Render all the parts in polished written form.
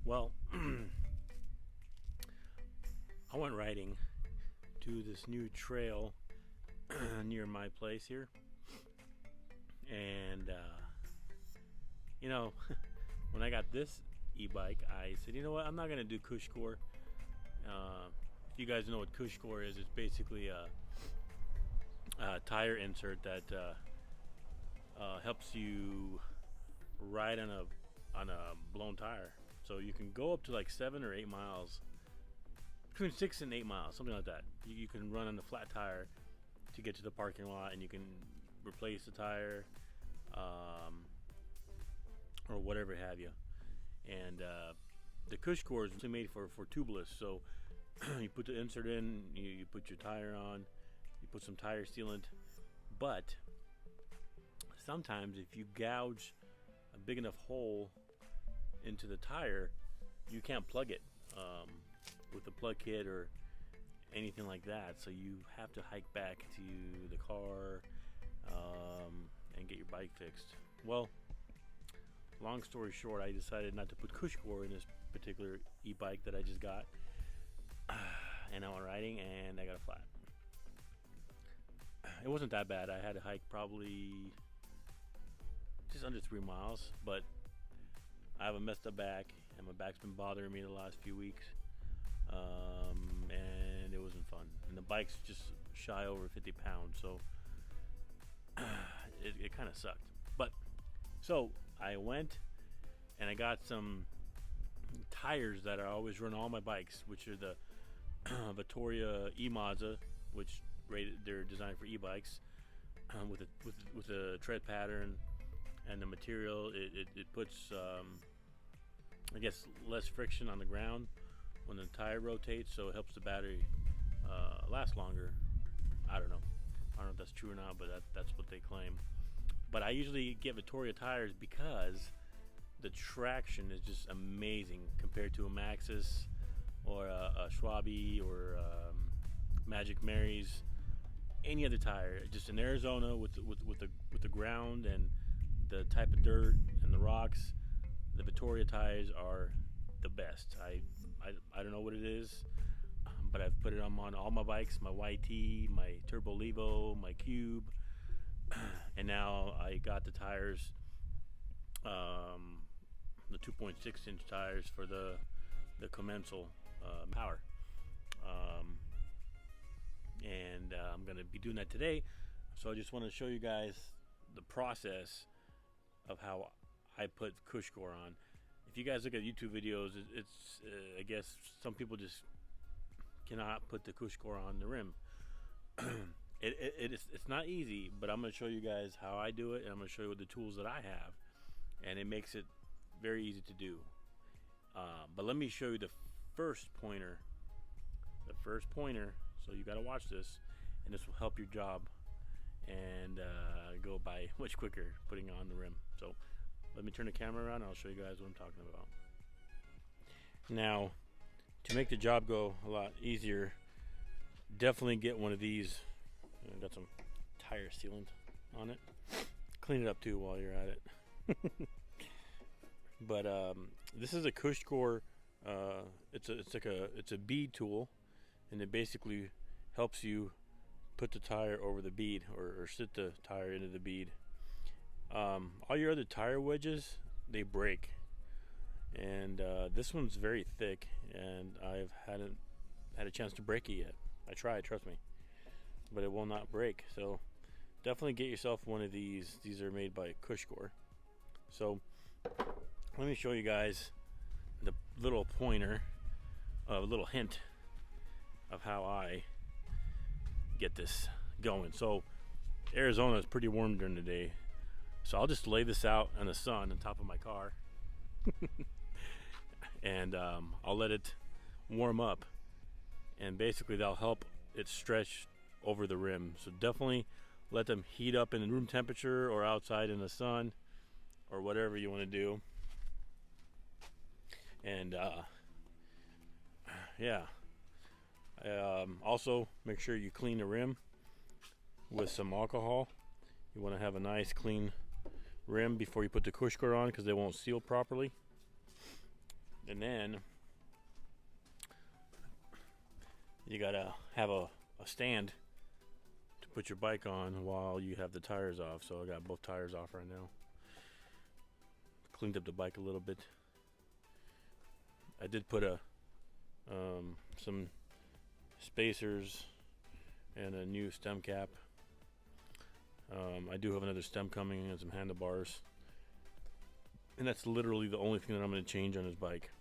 Well, I went riding to this new trail near my place here, and you know, when I got this e-bike, I said, you know what, I'm not gonna do cush core. If you guys know what cush core is, it's basically a tire insert that helps you ride on a blown tire. So you can go up to like 7 or 8 miles, between 6 and 8 miles, something like that. You can run on a flat tire to get to the parking lot, and you can replace the tire or whatever have you. And the cush core is made for tubeless. So you put the insert in, you put your tire on, you put some tire sealant. But sometimes if you gouge a big enough hole into the tire, you can't plug it with a plug kit or anything like that. So you have to hike back to the car and get your bike fixed. Well, long story short, I decided not to put cush core in this particular e-bike that I just got, and I went riding and I got a flat. It wasn't that bad. I had to hike probably just under 3 miles, but I have a messed up back, and my back's been bothering me the last few weeks, and it wasn't fun. And the bike's just shy over 50 pounds, so it kind of sucked. But so I went and I got some tires that I always run all my bikes, which are the Vittoria e-Mazza, which they're designed for e-bikes, with a tread pattern. And the material, it puts, I guess, less friction on the ground when the tire rotates, so it helps the battery last longer. I don't know if that's true or not, but that's what they claim. But I usually get Vittoria tires because the traction is just amazing compared to a Maxxis or a Schwabe or Magic Mary's, any other tire. Just in Arizona with the ground and the type of dirt and the rocks, the Vittoria tires are the best. I don't know what it is, but I've put it on all my bikes, my YT, my Turbo Levo, my Cube, and now I got the tires, the 2.6 inch tires for the Commensal power, and I'm gonna be doing that today. So I just want to show you guys the process of how I put cush core on. If you guys look at YouTube videos, it's I guess some people just cannot put the cush core on the rim. It's not easy, but I'm going to show you guys how I do it, and I'm going to show you the tools that I have, and it makes it very easy to do. But let me show you the first pointer. So you got to watch this, and this will help your job and go by much quicker putting on the rim. So let me turn the camera around and I'll show you guys what I'm talking about. Now, to make the job go a lot easier, definitely get one of these. I got some tire sealant on it. Clean it up too while you're at it. But this is a cush core. It's a bead tool, and it basically helps you put the tire over the bead, or sit the tire into the bead. All your other tire wedges, they break, and this one's very thick, and I've hadn't had a chance to break it yet. I tried, trust me, but it will not break. So definitely get yourself one of these. These are made by cush core. So let me show you guys the little pointer, a little hint of how I get this going. So Arizona is pretty warm during the day, so I'll just lay this out in the sun on top of my car and I'll let it warm up, and basically that'll help it stretch over the rim. So definitely let them heat up in room temperature or outside in the sun or whatever you want to do. And yeah, also make sure you clean the rim with some alcohol. You want to have a nice clean rim before you put the cush core on, because they won't seal properly. And then you gotta have a stand to put your bike on while you have the tires off. So I got both tires off right now. Cleaned up the bike a little bit. I did put some spacers and a new stem cap. I do have another stem coming and some handlebars. And that's literally the only thing that I'm going to change on this bike.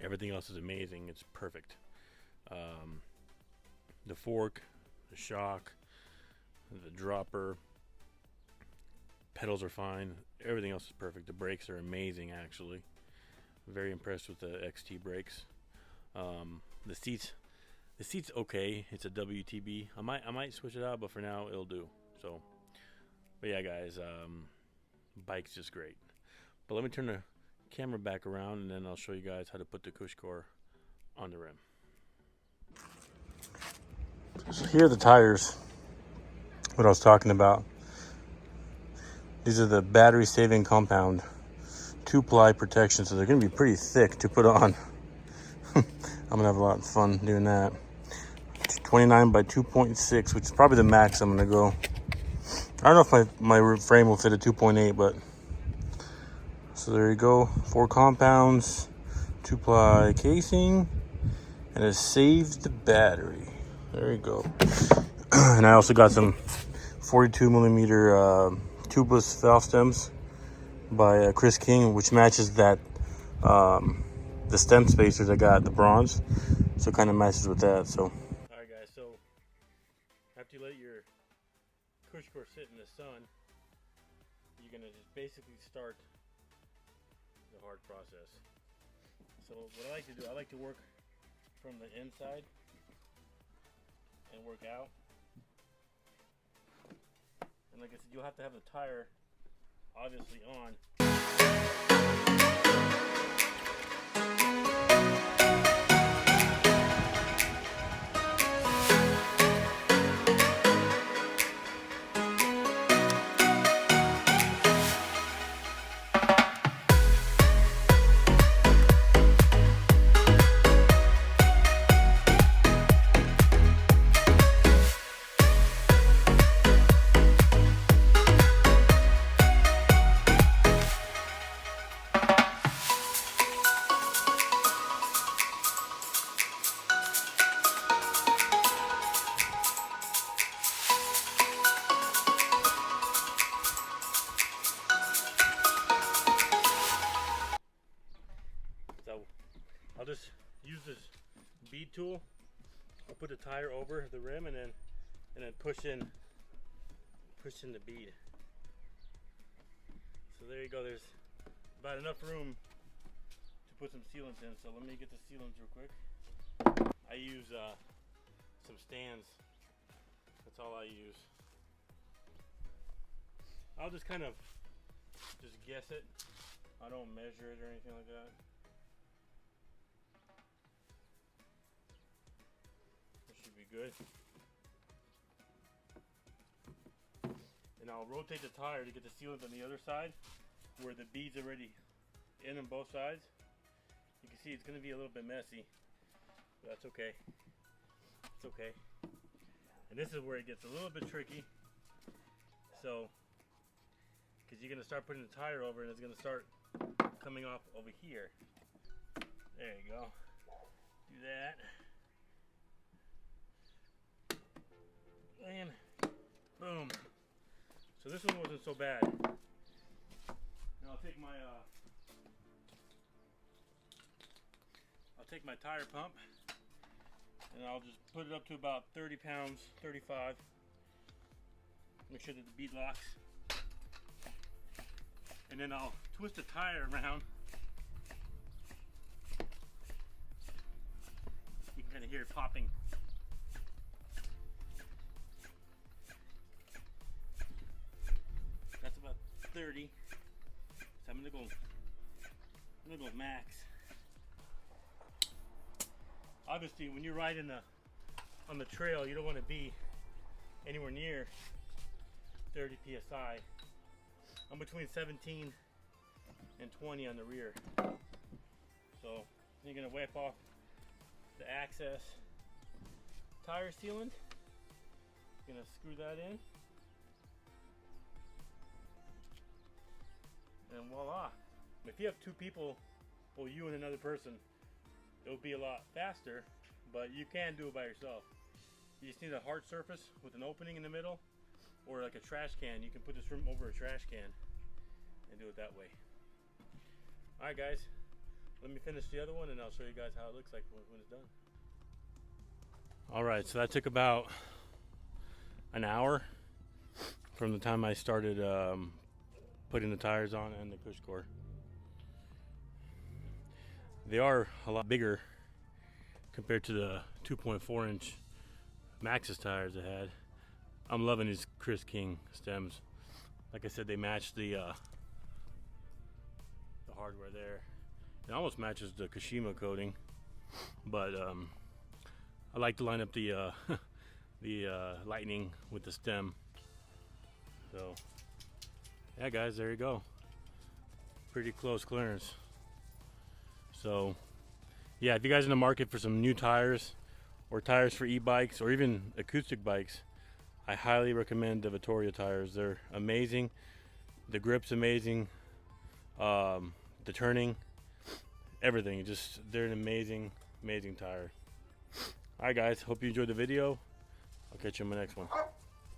Everything else is amazing. It's perfect. The fork, the shock, the dropper, pedals are fine. Everything else is perfect. The brakes are amazing, actually. Very impressed with the XT brakes. The seats okay. It's a WTB. I might switch it out, but for now it'll do. So, but yeah, guys, bike's just great. But let me turn the camera back around, and then I'll show you guys how to put the cush core on the rim. So here are the tires. What I was talking about. These are the battery saving compound 2-ply protection, so they're going to be pretty thick to put on. I'm going to have a lot of fun doing that. 29 by 2.6, which is probably the max I'm going to go. I don't know if my frame will fit a 2.8, but so there you go. 4 compounds, 2-ply casing, and it saves the battery. There you go. And I also got some 42 millimeter tubeless valve stems by Chris King, which matches that the stem spacers I got, the bronze, so it kind of matches with that. So alright guys, so after you let your cush core sit in the sun, you're gonna just basically start the hard process. So what I like to do, I like to work from the inside and work out. And like I said, you'll have to have the tire obviously on. I'll just use this bead tool. I'll put the tire over the rim and then push in the bead. So there you go. There's about enough room to put some sealants in. So let me get the sealants real quick. I use some stands. That's all I use. I'll just kind of guess it. I don't measure it or anything like that. Good. And I'll rotate the tire to get the sealant on the other side where the bead's already in on both sides. You can see it's going to be a little bit messy, but that's okay. It's okay. And this is where it gets a little bit tricky. So, because you're going to start putting the tire over and it's going to start coming off over here. There you go. Do that. And boom. So this one wasn't so bad. Now I'll take my tire pump and I'll just put it up to about 30 pounds, 35. Make sure that the bead locks. And then I'll twist the tire around. You can kind of hear it popping. That's about 30. So I'm gonna go max. Obviously, when you're riding on the trail, you don't want to be anywhere near 30 psi. I'm between 17 and 20 on the rear. So you're gonna wipe off the access tire sealant. Gonna screw that in, and voila. If you have two people, well, you and another person, it'll be a lot faster, but you can do it by yourself. You just need a hard surface with an opening in the middle, or like a trash can. You can put this over a trash can and do it that way. All right, guys, let me finish the other one and I'll show you guys how it looks like when it's done. All right, so that took about an hour from the time I started putting the tires on and the push core. They are a lot bigger compared to the 2.4 inch Maxxis tires I had. I'm loving these Chris King stems. Like I said, they match the hardware there. It almost matches the Kashima coating, but I like to line up the lightning with the stem. So yeah, guys, there you go. Pretty close clearance. So yeah, if you guys are in the market for some new tires or tires for e-bikes or even acoustic bikes, I highly recommend the Vittoria tires. They're amazing. The grip's amazing. The turning, everything. They're an amazing tire. Alright guys, hope you enjoyed the video. I'll catch you in my next one.